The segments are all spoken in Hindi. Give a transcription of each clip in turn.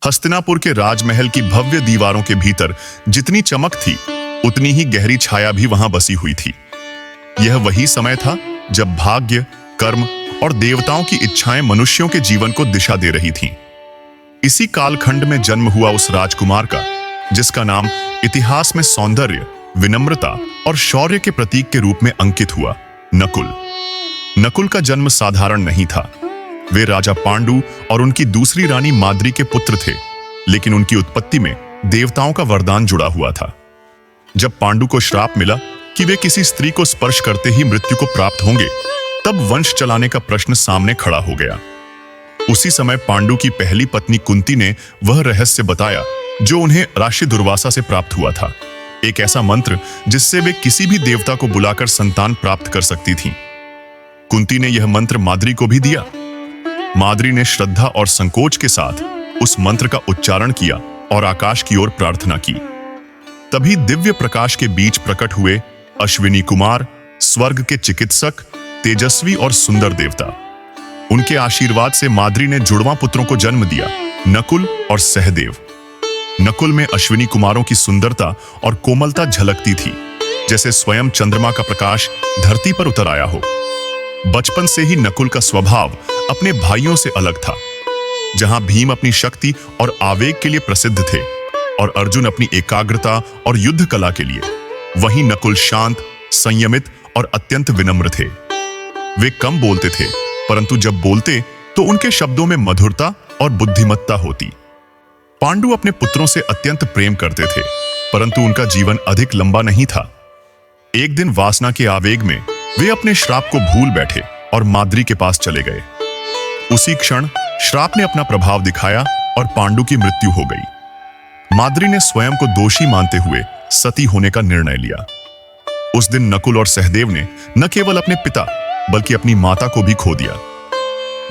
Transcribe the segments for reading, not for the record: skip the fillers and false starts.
हस्तिनापुर के राजमहल की भव्य दीवारों के भीतर जितनी चमक थी, उतनी ही गहरी छाया भी वहां बसी हुई थी। यह वही समय था जब भाग्य, कर्म और देवताओं की इच्छाएं मनुष्यों के जीवन को दिशा दे रही थीं। इसी कालखंड में जन्म हुआ उस राजकुमार का, जिसका नाम इतिहास में सौंदर्य, विनम्रता और शौर्य के प्रतीक के रूप में अंकित हुआ, नकुल। नकुल का जन्म साधारण नहीं था। वे राजा पांडु और उनकी दूसरी रानी माद्री के पुत्र थे, लेकिन उनकी उत्पत्ति में देवताओं का वरदान जुड़ा हुआ था। जब पांडु को श्राप मिला कि वे किसी स्त्री को स्पर्श करते ही मृत्यु को प्राप्त होंगे, तब वंश चलाने का प्रश्न सामने खड़ा हो गया। उसी समय पांडु की पहली पत्नी कुंती ने वह रहस्य बताया जो उन्हें ऋषि दुर्वासा से प्राप्त हुआ था, एक ऐसा मंत्र जिससे वे किसी भी देवता को बुलाकर संतान प्राप्त कर सकती थीं। कुंती ने यह मंत्र माद्री को भी दिया। माद्री ने श्रद्धा और संकोच के साथ उस मंत्र का उच्चारण किया और आकाश की ओर प्रार्थना की। तभी दिव्य प्रकाश के बीच प्रकट हुए अश्विनी कुमार, स्वर्ग के चिकित्सक, तेजस्वी और सुंदर देवता। उनके आशीर्वाद से माद्री ने जुड़वां पुत्रों को जन्म दिया, नकुल और सहदेव। नकुल में अश्विनी कुमारों की सुंदरता और कोमलता झलकती थी, जैसे स्वयं चंद्रमा का प्रकाश धरती पर उतर आया हो। बचपन से ही नकुल का स्वभाव अपने भाइयों से अलग था। जहां भीम अपनी शक्ति और आवेग के लिए प्रसिद्ध थे और अर्जुन अपनी एकाग्रता और युद्ध कला के लिए, वहीं नकुल शांत, संयमित और अत्यंत विनम्र थे। वे कम बोलते थे, परंतु जब बोलते तो उनके शब्दों में मधुरता और बुद्धिमत्ता होती। पांडु अपने पुत्रों से अत्यंत प्रेम करते थे, परंतु उनका जीवन अधिक लंबा नहीं था। एक दिन वासना के आवेग में वे अपने श्राप को भूल बैठे और माद्री के पास चले गए। उसी क्षण श्राप ने अपना प्रभाव दिखाया और पांडु की मृत्यु हो गई। माद्री ने स्वयं को दोषी मानते हुए सती होने का निर्णय लिया। उस दिन नकुल और सहदेव ने न केवल अपने पिता बल्कि अपनी माता को भी खो दिया।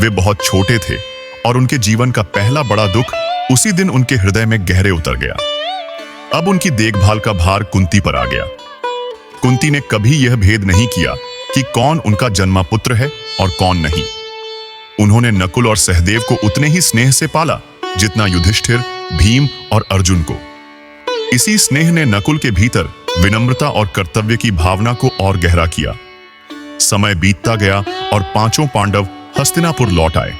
वे बहुत छोटे थे और उनके जीवन का पहला बड़ा दुख उसी दिन उनके हृदय में गहरे उतर गया। अब उनकी देखभाल का भार कुंती पर आ गया। कुंती ने कभी यह भेद नहीं किया कि कौन उनका जन्मा पुत्र है और कौन नहीं। उन्होंने नकुल और सहदेव को उतने ही स्नेह से पाला जितना युधिष्ठिर, भीम और अर्जुन को। इसी स्नेह ने नकुल के भीतर विनम्रता और कर्तव्य की भावना को और गहरा किया। समय बीतता गया और पांचों पांडव हस्तिनापुर लौट आए।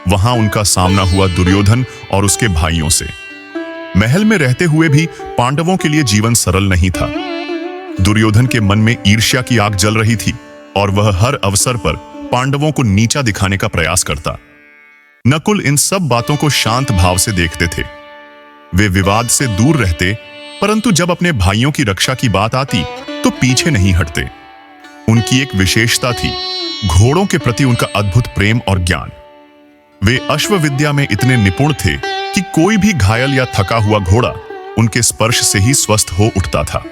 वहां उनका सामना हुआ दुर्योधन और उसके भाइयों से। महल में रहते हुए भी पांडवों के लिए जीवन सरल नहीं था। दुर्योधन के मन में ईर्ष्या की आग जल रही थी और वह हर अवसर पर पांडवों को नीचा दिखाने का प्रयास करता। नकुल इन सब बातों को शांत भाव से देखते थे। वे विवाद से दूर रहते, परंतु जब अपने भाइयों की रक्षा की बात आती तो पीछे नहीं हटते। उनकी एक विशेषता थी, घोड़ों के प्रति उनका अद्भुत प्रेम और ज्ञान। वे अश्व विद्या में इतने निपुण थे कि कोई भी घायल या थका हुआ घोड़ा उनके स्पर्श से ही स्वस्थ हो उठता था।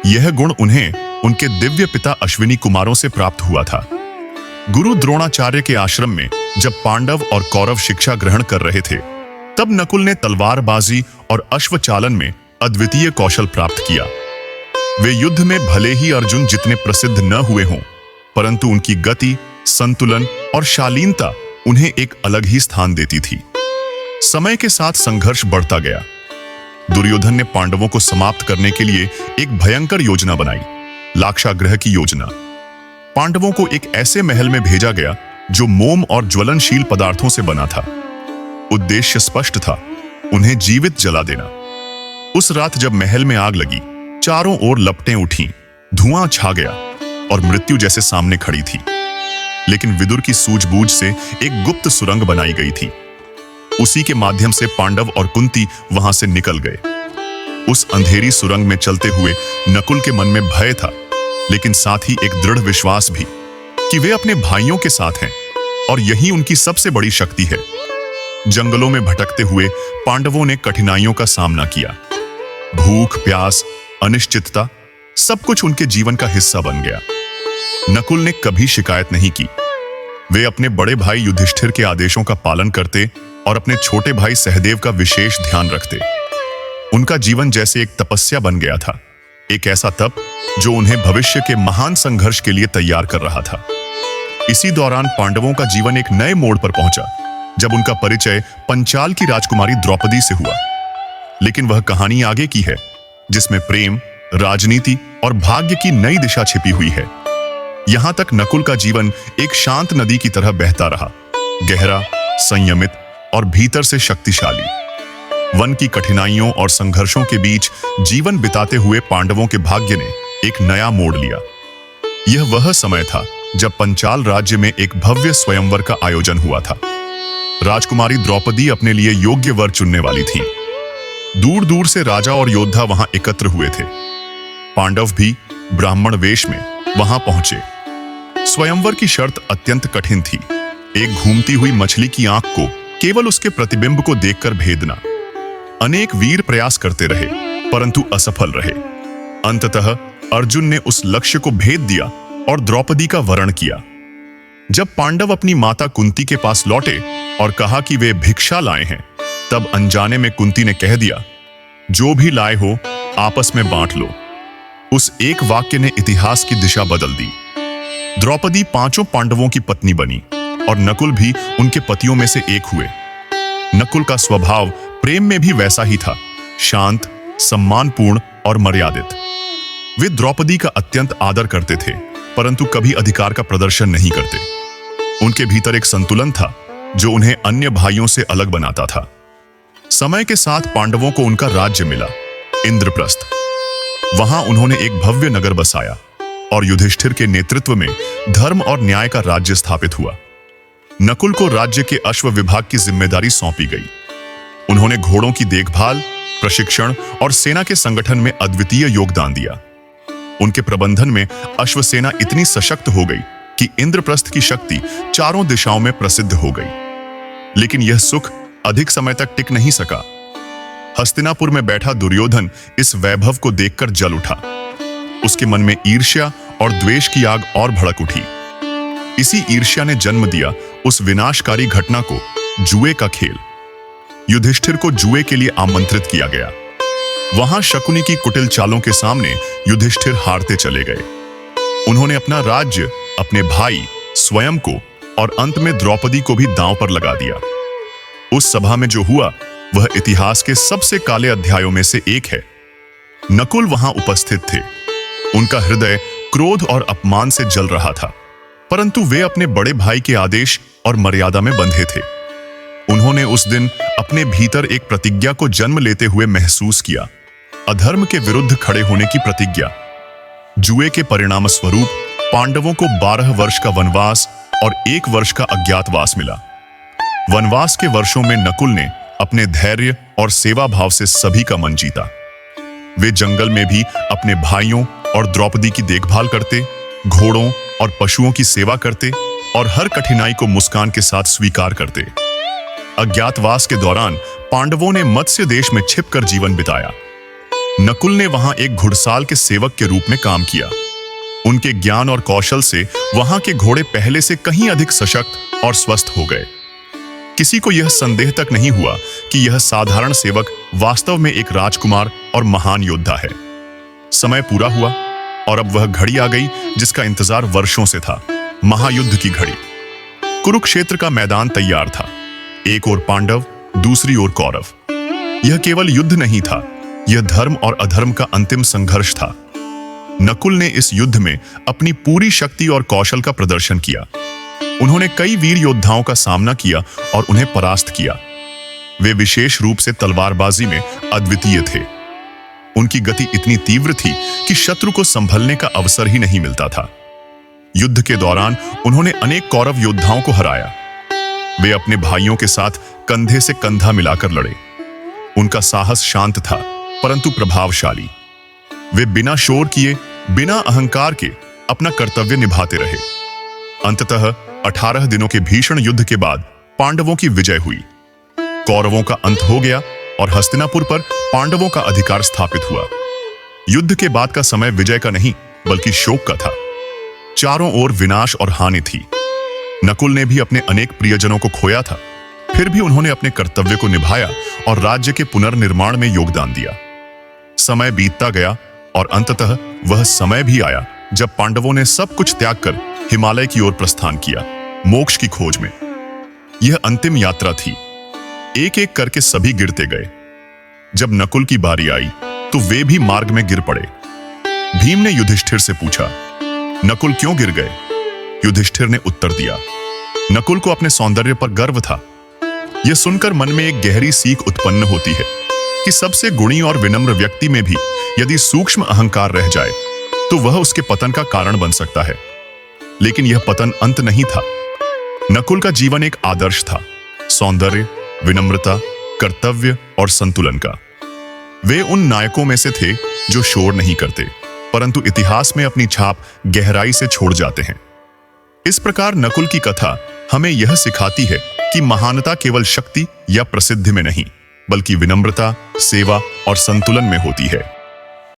यह गुण उन्हें उनके दिव्य पिता अश्विनी कुमारों से प्राप्त हुआ था। गुरु द्रोणाचार्य के आश्रम में जब पांडव और कौरव शिक्षा ग्रहण कर रहे थे, तब नकुल ने तलवारबाजी और अश्वचालन में अद्वितीय कौशल प्राप्त किया। वे युद्ध में भले ही अर्जुन जितने प्रसिद्ध न हुए हों, परंतु उनकी गति, संतुलन और शालीनता उन्हें एक अलग ही स्थान देती थी। समय के साथ संघर्ष बढ़ता गया। दुर्योधन ने पांडवों को समाप्त करने के लिए एक भयंकर योजना बनाई, लाक्षागृह की योजना। पांडवों को एक ऐसे महल में भेजा गया जो मोम और ज्वलनशील पदार्थों से बना था। उद्देश्य स्पष्ट था, उन्हें जीवित जला देना। उस रात जब महल में आग लगी, चारों ओर लपटें उठीं, धुआं छा गया और मृत्यु जैसे सामने खड़ी थी। लेकिन विदुर की सूझबूझ से एक गुप्त सुरंग बनाई गई थी। उसी के माध्यम से पांडव और कुंती वहां से निकल गए। उस अंधेरी सुरंग में चलते हुए नकुल के मन में भय था, लेकिन साथ ही एक दृढ़ विश्वास भी कि वे अपने भाइयों के साथ हैं और यही उनकी सबसे बड़ी शक्ति है। जंगलों में भटकते हुए पांडवों ने कठिनाइयों का सामना किया। भूख, प्यास, अनिश्चितता, सब कुछ उनके जीवन का हिस्सा बन गया। नकुल ने कभी शिकायत नहीं की। वे अपने बड़े भाई युधिष्ठिर के आदेशों का पालन करते और अपने छोटे भाई सहदेव का विशेष ध्यान रखते। उनका जीवन जैसे एक तपस्या बन गया था, एक ऐसा तप जो उन्हें भविष्य के महान संघर्ष के लिए तैयार कर रहा था। इसी दौरान पांडवों का जीवन एक नए मोड़ पर पहुंचा। जब उनका परिचय पंचाल की राजकुमारी द्रौपदी से हुआ। लेकिन वह कहानी आगे की है, जिसमें प्रेम, राजनीति और भाग्य की नई दिशा छिपी हुई है। यहां तक नकुल का जीवन एक शांत नदी की तरह बहता रहा, गहरा, संयमित और भीतर से शक्तिशाली। वन की कठिनाइयों और संघर्षों के बीच जीवन बिताते हुए पांडवों के भाग्य ने एक नया मोड़ लिया। यह वह समय था जब पंचाल राज्य में एक भव्य स्वयंवर का आयोजन हुआ था। राजकुमारी द्रौपदी अपने लिए योग्य वर चुनने वाली थीं। दूर दूर से राजा और योद्धा वहां एकत्र हुए थे। पांडव भी ब्राह्मण वेश में वहां पहुंचे। स्वयंवर की शर्त अत्यंत कठिन थी। एक घूमती हुई मछली की आंख को केवल उसके प्रतिबिंब को देखकर भेदना। अनेक वीर प्रयास करते रहे, परंतु असफल रहे। अंततः अर्जुन ने उस लक्ष्य को भेद दिया और द्रौपदी का वरण किया। जब पांडव अपनी माता कुंती के पास लौटे और कहा कि वे भिक्षा लाए हैं, तब अनजाने में कुंती ने कह दिया, जो भी लाए हो आपस में बांट लो। उस एक वाक्य ने इतिहास की दिशा बदल दी। द्रौपदी पांचों पांडवों की पत्नी बनी और नकुल भी उनके पतियों में से एक हुए। नकुल का स्वभाव प्रेम में भी वैसा ही था, शांत, सम्मानपूर्ण और मर्यादित। वे द्रौपदी का अत्यंत आदर करते थे, परंतु कभी अधिकार का प्रदर्शन नहीं करते। उनके भीतर एक संतुलन था जो उन्हें अन्य भाइयों से अलग बनाता था। समय के साथ पांडवों को उनका राज्य मिला, इंद्रप्रस्थ। वहां उन्होंने एक भव्य नगर बसाया और युधिष्ठिर के नेतृत्व में धर्म और न्याय का राज्य स्थापित हुआ। नकुल को राज्य के अश्व विभाग की जिम्मेदारी सौंपी गई। उन्होंने घोड़ों की देखभाल, प्रशिक्षण और सेना के संगठन में अद्वितीय योगदान दिया। उनके प्रबंधन में अश्वसेना इतनी सशक्त हो गई कि इंद्रप्रस्थ की शक्ति चारों दिशाओं में प्रसिद्ध हो गई। लेकिन यह सुख अधिक समय तक टिक नहीं सका। हस्तिनापुर में बैठा दुर्योधन इस वैभव को देखकर जल उठा। उसके मन में ईर्ष्या और द्वेष की आग और भड़क उठी। इसी ईर्ष्या ने जन्म दिया उस विनाशकारी घटना को, जुए का खेल। युधिष्ठिर को जुए के लिए आमंत्रित किया गया। वहां शकुनी की कुटिल चालों के सामने युधिष्ठिर हारते चले गए। उन्होंने अपना राज्य, अपने भाई, स्वयं को और अंत में द्रौपदी को भी दांव पर लगा दिया। उस सभा में जो हुआ वह इतिहास के सबसे काले अध्यायों में से एक है। नकुल वहां उपस्थित थे। उनका हृदय क्रोध और अपमान से जल रहा था, परंतु वे अपने बड़े भाई के आदेश और मर्यादा में बंधे थे। उन्होंने उस दिन अपने भीतर एक प्रतिज्ञा को जन्म लेते हुए महसूस किया, अधर्म के विरुद्ध खड़े होने की प्रतिज्ञा। जुए के परिणाम स्वरूप पांडवों को 12 वर्ष का वनवास और 1 वर्ष का अज्ञातवास मिला। वनवास के वर्षों में नकुल ने अपने धैर्य और सेवा भाव से सभी का मन जीता। वे जंगल में भी अपने भाइयों और द्रौपदी की देखभाल करते, घोड़ों और पशुओं की सेवा करते और हर कठिनाई को मुस्कान के साथ स्वीकार करते। अज्ञातवास के दौरान पांडवों ने मत्स्य देश में छिपकर जीवन बिताया। नकुल ने वहां एक घुड़साल के सेवक के रूप में काम किया। उनके ज्ञान और कौशल से वहां के घोड़े पहले से कहीं अधिक सशक्त और स्वस्थ हो गए। किसी को यह संदेह तक नहीं हुआ कि यह साधारण सेवक वास्तव में एक राजकुमार और महान योद्धा है। समय पूरा हुआ और अब वह घड़ी आ गई जिसका इंतजार वर्षों से था, महायुद्ध की घड़ी। कुरुक्षेत्र का मैदान तैयार था। एक ओर पांडव, दूसरी ओर कौरव। यह केवल युद्ध नहीं था, यह धर्म और अधर्म का अंतिम संघर्ष था। नकुल ने इस युद्ध में अपनी पूरी शक्ति और कौशल का प्रदर्शन किया। उन्होंने कई वीर योद्धाओं का सामना किया और उन्हें परास्त किया। वे विशेष रूप से तलवारबाजी में अद्वितीय थे। उनकी गति इतनी तीव्र थी कि शत्रु को संभलने का अवसर ही नहीं मिलता था। युद्ध के दौरान उन्होंने अनेक कौरव योद्धाओं को हराया। वे अपने भाइयों के साथ कंधे से कंधा मिलाकर लड़े। उनका साहस शांत था, परंतु प्रभावशाली। वे बिना शोर किए, बिना अहंकार के अपना कर्तव्य निभाते रहे। अंततः 18 दिनों के भीषण युद्ध के बाद पांडवों की विजय हुई। कौरवों का अंत हो गया और हस्तिनापुर पर पांडवों का अधिकार स्थापित हुआ। युद्ध के बाद का समय विजय का नहीं, बल्कि शोक का था। चारों ओर विनाश और हानि थी। नकुल ने भी अपने अनेक प्रियजनों को खोया था, फिर भी उन्होंने अपने कर्तव्य को निभाया और राज्य के पुनर्निर्माण में योगदान दिया। समय बीतता गया और अंततः वह समय भी आया जब पांडवों ने सब कुछ त्याग कर हिमालय की ओर प्रस्थान किया, मोक्ष की खोज में। यह अंतिम यात्रा थी। एक एक करके सभी गिरते गए। जब नकुल की बारी आई तो वे भी मार्ग में गिर पड़े। भीम ने युधिष्ठिर से पूछा, नकुल क्यों गिर गए? युधिष्ठिर ने उत्तर दिया, नकुल को अपने सौंदर्य पर गर्व था। यह सुनकर मन में एक गहरी सीख उत्पन्न होती है कि सबसे गुणी और विनम्र व्यक्ति में भी यदि सूक्ष्म अहंकार रह जाए तो वह उसके पतन का कारण बन सकता है। लेकिन यह पतन अंत नहीं था। नकुल का जीवन एक आदर्श था, सौंदर्य, विनम्रता, कर्तव्य और संतुलन का। वे उन नायकों में से थे जो शोर नहीं करते, परंतु इतिहास में अपनी छाप गहराई से छोड़ जाते हैं। इस प्रकार नकुल की कथा हमें यह सिखाती है कि महानता केवल शक्ति या प्रसिद्धि में नहीं, बल्कि विनम्रता, सेवा और संतुलन में होती है।